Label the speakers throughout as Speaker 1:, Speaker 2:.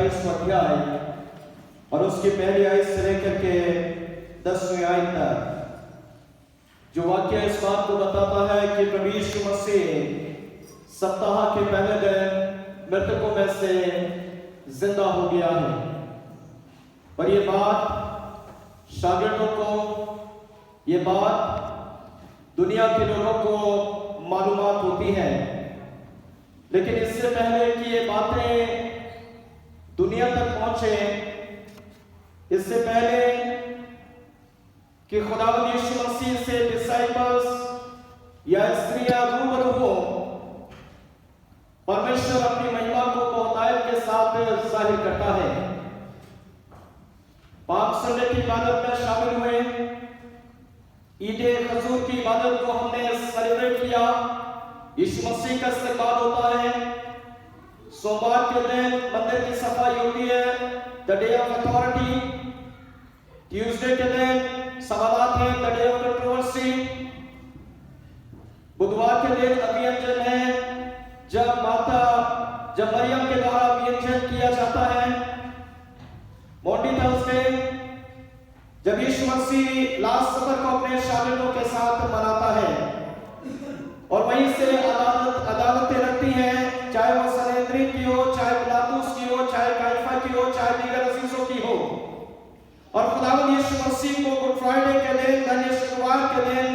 Speaker 1: 28वां अध्याय और उसकी पहली आयत से लेकर के 10वीं आयत तक, जो वाक्य इस बात को बताता है कि प्रभु यीशु मसीह सप्ताह के पहले दिन मृतकों में से जिंदा हो गया है। पर यह बात शागिर्दों को, यह बात दुनिया के लोगों को मालूमात होती है, लेकिन इससे पहले कि ये बातें दुनिया तक पहुंचे, इससे पहले कि खुदावंद यीशु मसीह से डिसाइपल्स या स्त्रियां रूबरू हो, परमेश्वर अपनी महिमा को बहुतायत के साथ जाहिर करता है। पाक संडे की इबादत में शामिल हुए, ईद खजूर की इबादत को हमने सेलिब्रेट किया, यीशु मसीह का इस्तकबाल होता है। सोमवार के दिन मंदिर की सफाई होती है, the day of authority. Tuesday के दिन सवालात है, द डे ऑफ कंट्रोवर्सी। बुधवार के दिन अभियंजन है, जब मरियम के द्वारा अभियंजन किया जाता है। मॉन्डी थर्सडे, जब यीशु मसीह लास्ट सफर को अपने शागिर्दों के साथ मनाता है, और वहीं से अदालतें लगती हैं, चाहे वह सनेद्रीन की हो, चाहे पिलातुस की हो, चाहे काइफा की हो, चाहे दीगर अजीजों की हो। और खुदावंद यीशु मसीह को गुड फ्राइडे के दिन, यानी शुक्रवार के दिन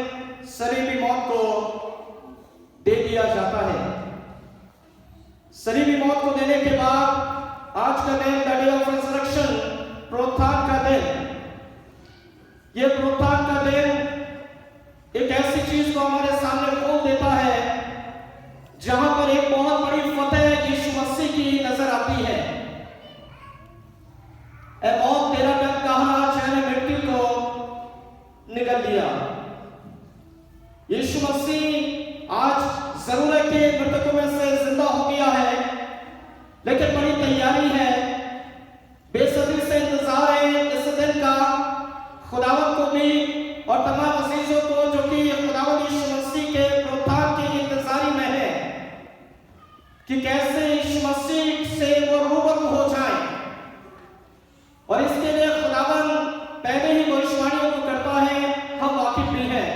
Speaker 1: सलीबी मौत को दे दिया जाता है। सलीबी मौत को देने के बाद आज का दिन द डे ऑफ रिजरेक्शन, पुनरुत्थान का दिन। यह पुनरुत्थान का दिन एक ऐसी चीज को हमारे सामने खोल देता है जहां पर एक बहुत बड़ी फतेह यीशु मसीह की नजर आती है। ऐ मौत तेरा डंक कहां, मैंने मिट्टी को निगल लिया। यीशु मसीह आज जरूर है कि मृतकों में से जिंदा हो गया है, लेकिन बड़ी तैयारी है, बेसब्री से इंतजार है इस दिन का। खुदावंद को भी और तमाम अजीजों को जो कि खुदावंद यीशु मसीह के पुनरुत्थान की इंतजारी में है कि कैसे यीशु मसीह से वो रूबरू हो जाए। और इसके लिए खुदावंद पहले ही भविष्यवाणियों को करता है, हम वाकिफ भी हैं।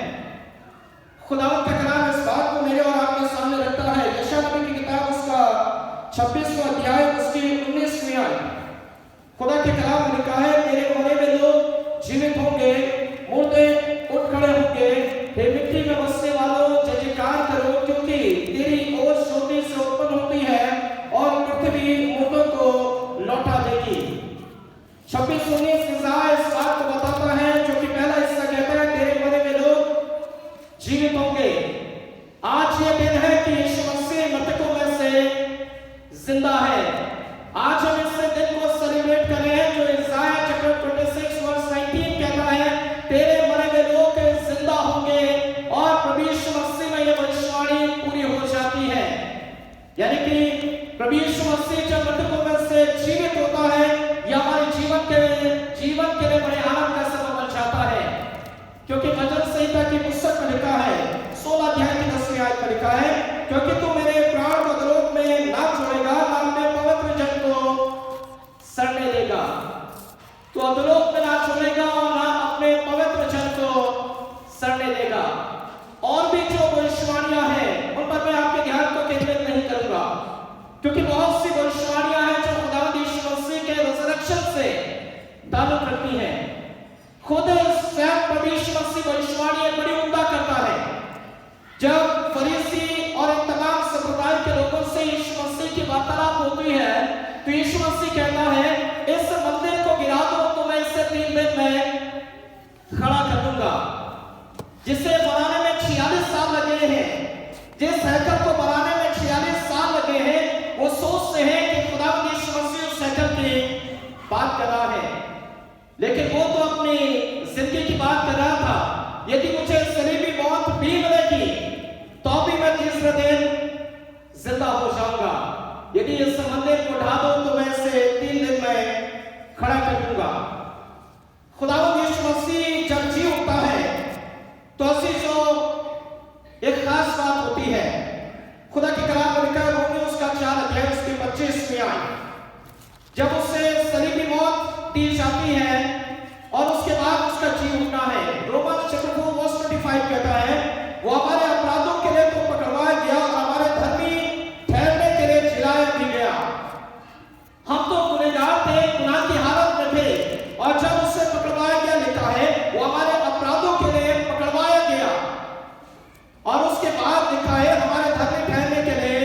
Speaker 1: खुदावंद का कलाम इस बात को मेरे और आपके सामने रखता है। यशायाह नबी की किताब उसका 26वां अध्याय उसकी 19वीं आयत, खुदा के कलाम में लिखा है, तेरे मरे हुए लोग जीवित होंगे, मुर्दे उठ खड़े होंगे। हे मिट्टी में बसने वालों, जय जयकार करो, क्योंकि तेरी ओस ज्योति से उत्पन्न होती है और पृथ्वी मुर्दों को लौटा देगी। 26-19 इस बात को बताता है, जो कि पहला हिस्सा कहता है तेरे मरे हुए लोग जीवित होंगे। आज ये दिन है कि यीशु मसीह मृतकों में से जिंदा है। आज हम इस दिन को सेलिब्रेट कर रहे हैं, जो इसाया चैप्टर 26 वर्स 19 कहता है, तेरे मरे हुए लोग जिंदा होंगे, और प्रभु यीशु मसीह में यह भविष्यवाणी पूरी हो जाती है। यानी कि प्रभु यीशु मसीह जब मृतकों में से जीवित होता है, यह हमारे जीवन के लिए बड़े आनंद का सबब बन जाता है। क्योंकि भजन संहिता की पुस्तक में लिखा है, 16 अध्याय की 10वीं आयत में लिखा है, क्योंकि तू मेरे प्राण को अधोलोक में ना छोड़ेगा, ना अपने पवित्र जन को सड़ने देगा। तू अधोलोक में ना छोड़ेगा और ना अपने पवित्र जन को सड़ने देगा। और भी जो भविष्यवाणियां हैं, उन पर मैं आपके ध्यान को केंद्रित नहीं करूंगा, क्योंकि बहुत सी भविष्यवाणियां हैं जो खुदावंद यीशु मसीह के रिजरेक्शन से ताल्लुक रखती हैं। खुद स्वयं प्रभु यीशु मसीह भविष्यवाणी बड़ी उम्दा करता है। जब फरीसी और इन तमाम संप्रदाय के लोगों से यीशु मसीह की वार्तालाप होती है, तो यीशु मसीह कहता है, इस मंदिर को गिरा दो तो मैं इसे 3 दिन में खड़ा कर दूंगा। जिसे बनाने में 46 साल लगे हैं, जिस हैकल को बनाने में 46 साल लगे हैं, वो सोचते हैं कि खुदावंद यीशु मसीह उस हैकल की बात कर रहा है, लेकिन वो तो अपनी जिंदगी की बात कर रहा था। यदि मुझे सलीबी मौत भी मिलेगी तो भी मैं तीसरे दिन जिंदा हो जाऊंगा। यदि इस मंदिर को ढा दो तो मैं इसे 3 दिन में खड़ा कर दूंगा। खुदावंद यीशु मसीह जब जी उठता है तो ऐसी जो एक खास बात होती है। खुदा के कलाम में लिखा है, रोमियो उसका 4 अध्याय उसकी 25वीं आयत, जब उस दी जाती है और उसके बाद उसका जी उठना है। रोमन्स चैप्टर 4 वर्स 25 कहता है वो हमारे अपराधों के लिए तो पकड़वाया गया और हमारे धर्मी ठहरने के लिए जिलाया भी गया। हम तो गुनहगार थे, गुनाह की हालत में थे और जब उससे पकड़वाया गया, लिखा है वो हमारे अपराधों के लिए पकड़वाया गया और उसके बाद लिखा है हमारे धर्मी ठहरने के लिए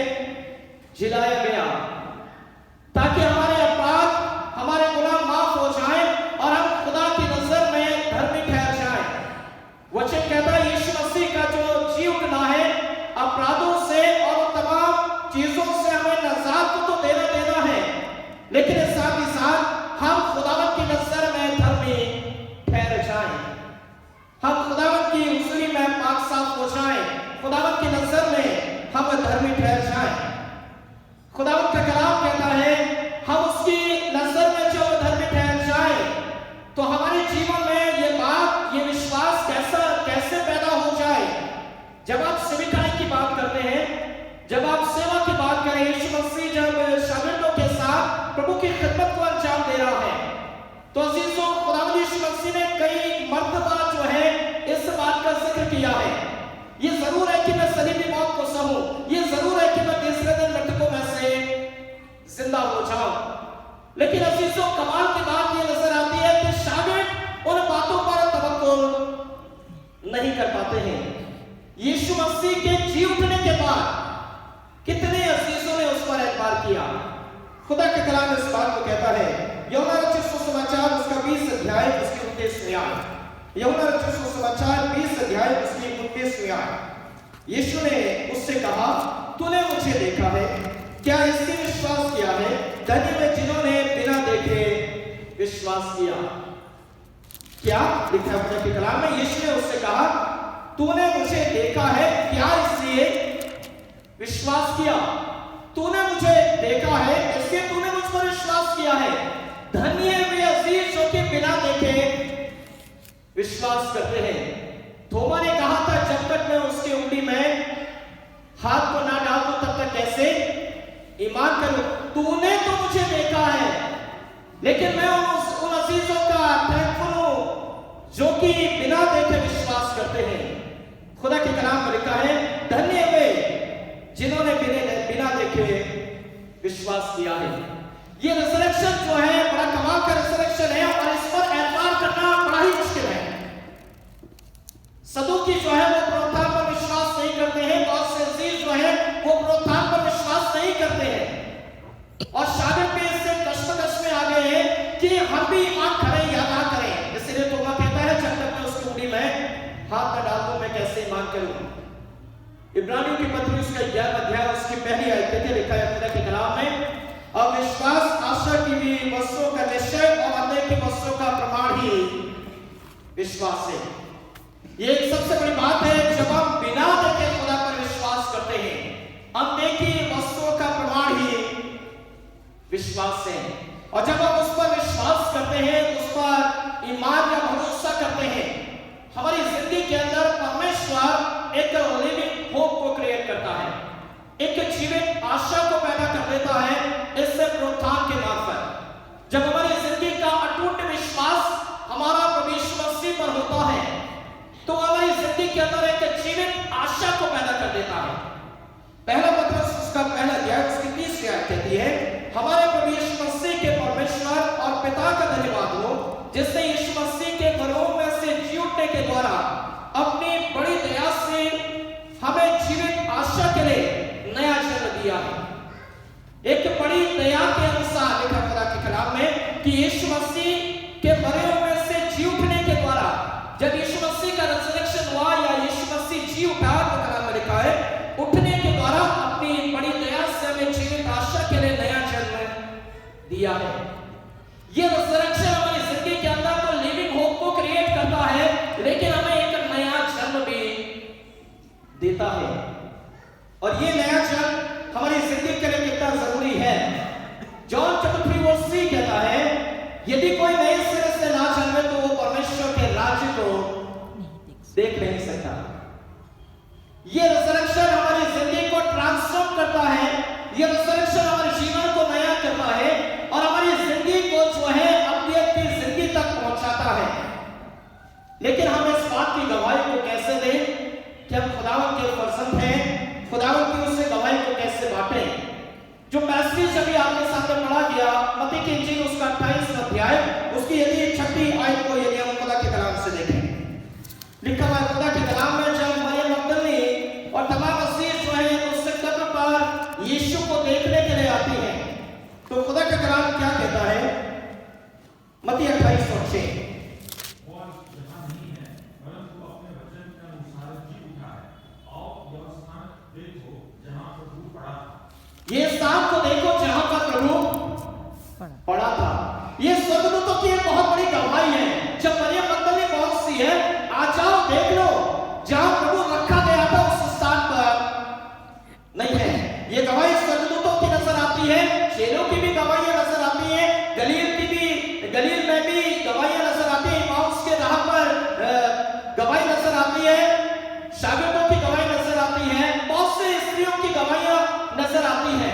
Speaker 1: जिलाया गया, ताकि हमारे अपराध, हमारे गुनाह माफ हो जाएं और हम खुदा की नजर में धर्मी ठहर जाएं। वचन कहता है यीशु मसीह का जो जी उठना है अपराधों से और तमाम चीजों से हमें नजात को तो देना है, लेकिन साथ ही साथ हम खुदावंत की नजर में धर्मी ठहर जाएं, हम खुदावंत की हुजूरी में पाक साफ हो जाएं, खुदावंत की नजर में हम धर्मी ठहर जाएं। खुदावंत का कलाम कहता है हम उसकी नजर में जो धर्मी ठहर जाए तो हमारे जीवन में ये बात, ये विश्वास कैसे पैदा हो जाए। जब आप सेविकाई की बात करते हैं, जब आप सेवा की बात करें, यीशु मसीह जब शागिर्दों के साथ प्रभु की खिदमत को अंजाम दे रहा है तो अजीजों खुदावंद यीशु मसीह ने कई मर्तबा जो है इस बात का जिक्र किया है। ये जरूर है कि मैं सलीबी मौत को सहूं, ये जरूर है कि मैं तीसरे दिन मृतकों में से जिंदा हो जाऊं, लेकिन अजीजों कमाल की बात ये नजर आती है कि शागिर्द उन बातों पर तवक्कुल नहीं कर पाते हैं। यीशु मसीह के जी उठने के बाद कितने अजीजों ने उस पर एतबार किया। खुदा के कलाम इस बात को कहता है यूहन्ना रचित सुसमाचार उसका 20 अध्याय उसकी 29वीं आयत। यूहन्ना रचित सुसमाचार 20 अध्याय उसकी 29वीं आयत। यीशु ने उससे कहा तूने मुझे देखा है, क्या इससे विश्वास किया है? धन्य वे जिन्होंने बिना देखे विश्वास किया। क्या लिखा है खुदा के कलाम में? यीशु ने उससे कहा तूने मुझे देखा है, क्या इसलिए विश्वास किया? तूने मुझे देखा है इसलिए तूने मुझ पर विश्वास किया है। धन्य वे अजीज जो कि बिना देखे विश्वास करते हैं। थोमा ने कहा था जब तक मैं उसकी उंगली में हाथ को ना डाल दूं तब तक कैसे ईमान करूं? तूने तो मुझे देखा है, लेकिन मैं उन अजीजों का थैंकफुल हूं जो कि बिना देखे विश्वास करते हैं। खुदा के कलाम में लिखा है धन्य वे जिन्होंने बिना देखे विश्वास किया है। ये रिजरेक्शन जो है बड़ा कमाल का रिजरेक्शन है और इस पर एतबार करना बड़ा ही मुश्किल है। सदूकी जो है वो पुनरुत्थान पर विश्वास नहीं करते हैं, बहुत से अजीज जो है वो पुनरुत्थान पर विश्वास नहीं करते हैं और शागिर्द भी इससे कश्मकश में आ गए हैं कि हम भी ईमान करें या ना करें। इसलिए तोबा कहता है जब तक मैं उसकी उंगली में हाथ न डाल दूं मैं कैसे ईमान करूं। इब्रानियों की पत्री उसका 11 अध्याय उसकी पहली आयत में लिखा है खुदा के कलाम में अविश्वास आशा की भी वस्तुओं का निश्चय और अनदेखी वस्तुओं का प्रमाण ही विश्वास है। ये एक सबसे बड़ी बात है जब हम बिना देखे खुदा पर विश्वास करते हैं, अनदेखी वस्तुओं का प्रमाण ही विश्वास है। और जब हम उस पर विश्वास करते हैं, उस पर ईमान या भरोसा करते हैं, हमारी जिंदगी के अंदर परमेश्वर एक लिविंग होप को क्रिएट करता है, एक जीवित आशा को पैदा कर देता है इससे पुनरुत्थान के मार्फत। जब हमारी जिंदगी का अटूट विश्वास हमारा प्रभु यीशु मसीह पर होता है तो हमारी जिंदगी के अंदर एक जीवित आशा को पैदा कर देता है। पहला पत्रस उसका पहला अध्याय उसकी 30वीं आयत कहती है हमारे प्रभु यीशु मसीह के परमेश्वर और पिता का धन्यवाद हो जिसने यीशु मसीह के मरों में से जी उठने के द्वारा अपनी बड़ी दया से हमें जीवित आशा के लिए नया जन्म दिया है। एक बड़ी दया के अनुसार लिखा खुदा के कलाम में कि यीशु मसीह के मरे में से जी उठने के द्वारा जब यीशु मसीह का रिजरेक्शन हुआ या यीशु मसीह जी उठा तो कलाम में लिखा है उठने के द्वारा अपनी बड़ी दया से हमें जीवित आशा के लिए नया जन्म दिया है। ये रिजरेक्शन हमारी जिंदगी के अंदर तो लिविंग होप को क्रिएट करता है, लेकिन हमें एक नया जन्म भी देता है। और ये नया जन्म हमारी जिंदगी के लिए कितना जरूरी है। जॉन चैप्टर 3 वर्स 3 कहता है यदि कोई नए सिरे से ना जन्मे तो वो परमेश्वर के राज्य को देख नहीं सकता। ये रिजरेक्शन हमारी जिंदगी को ट्रांसफॉर्म करता है, ये रिजरेक्शन हमारे जीवन को नया करता है और हमारी जिंदगी को जो है अपनी मत्ती की इंजील उसका 28 अध्याय उसकी यदि 6 आयत को यदि हम खुदा के कलाम से देखें, लिखा हुआ है खुदा के कलाम में, जब मरियम मगदली और तमाम अजीज जो है उससे कब्र पर यीशु को देखने के लिए आती है, तो खुदा का कलाम क्या कहता है? मत्ती 28:6 ये स्थान को देखो जहां पर प्रभु पड़ा था। ये स्वर्गदूतों की एक बहुत बड़ी गवाही है। जब मरियम मगदली पहुंचती है, आ जाओ देख लो जहां प्रभु रखा गया था उस स्थान पर नहीं है। ये गवाही स्वर्गदूतों की नजर आती है, चेलों की भी गवाही नजर आती है, गलील में भी गवाही नजर आती है, इमाउस के राह पर गवाही नजर आती है, शागिर्दों की गवाही नजर आती है, बहुत से स्त्रियों की गवाहियां नजर आती है।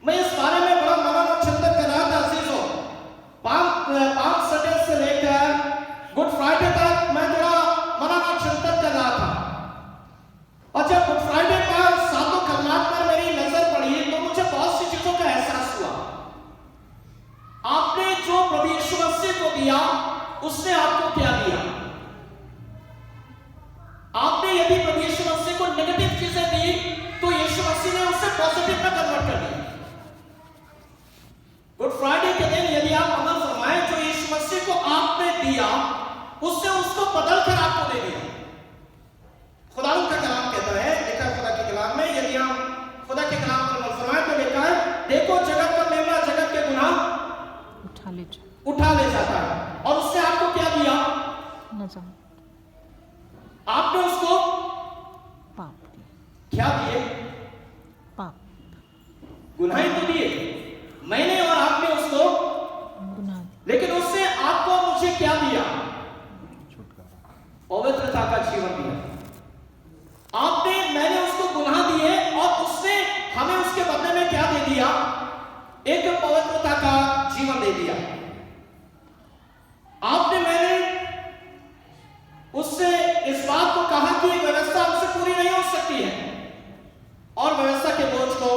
Speaker 1: मैं इस बारे में बड़ा मनन चिंतन कर रहा था अजीजों। पाम संडे से लेकर गुड फ्राइडे तक मैं थोड़ा मनन चिंतन कर रहा था, और जब गुड फ्राइडे पर सातों खलनात पर मेरी नजर पड़ी तो मुझे बहुत सी चीजों का एहसास हुआ। आपने जो प्रभु यीशु मसीह को दिया उसने आपको क्या दिया? आपने यदि प्रभु यीशु मसीह को नेगेटिव चीजें दी तो यीशु मसीह ने उसे पॉजिटिव में कन्वर्ट कर दिया। गुड फ्राइडे के दिन यदि आप अमल फरमाएं, जो यीशु मसीह को आपने दिया उससे उसको बदल कर आपको दे दिया। खुदा का कलाम कहता है, लिखा है खुदा के कलाम में, यदि हम खुदा के कलाम पर अमल फरमाएं तो लिखा है, देखो जगत का मेमना जगत के गुनाह उठा ले जाता है, और उसने आपको क्या दिया? आपने उसको
Speaker 2: पाप
Speaker 1: क्या दिए?
Speaker 2: पाप
Speaker 1: गुनाहें तो दिए मैंने और आपने उसको,
Speaker 2: गुनाह,
Speaker 1: लेकिन उसने आपको मुझे क्या दिया? पवित्रता का जीवन दिया। मैंने उसको गुनाह दिए और उसने हमें उसके बदले में क्या दे दिया? एक पवित्रता का जीवन दे दिया। मैंने उससे इस बात को कहा कि व्यवस्था हमसे पूरी नहीं हो सकती है, और व्यवस्था के बोझ को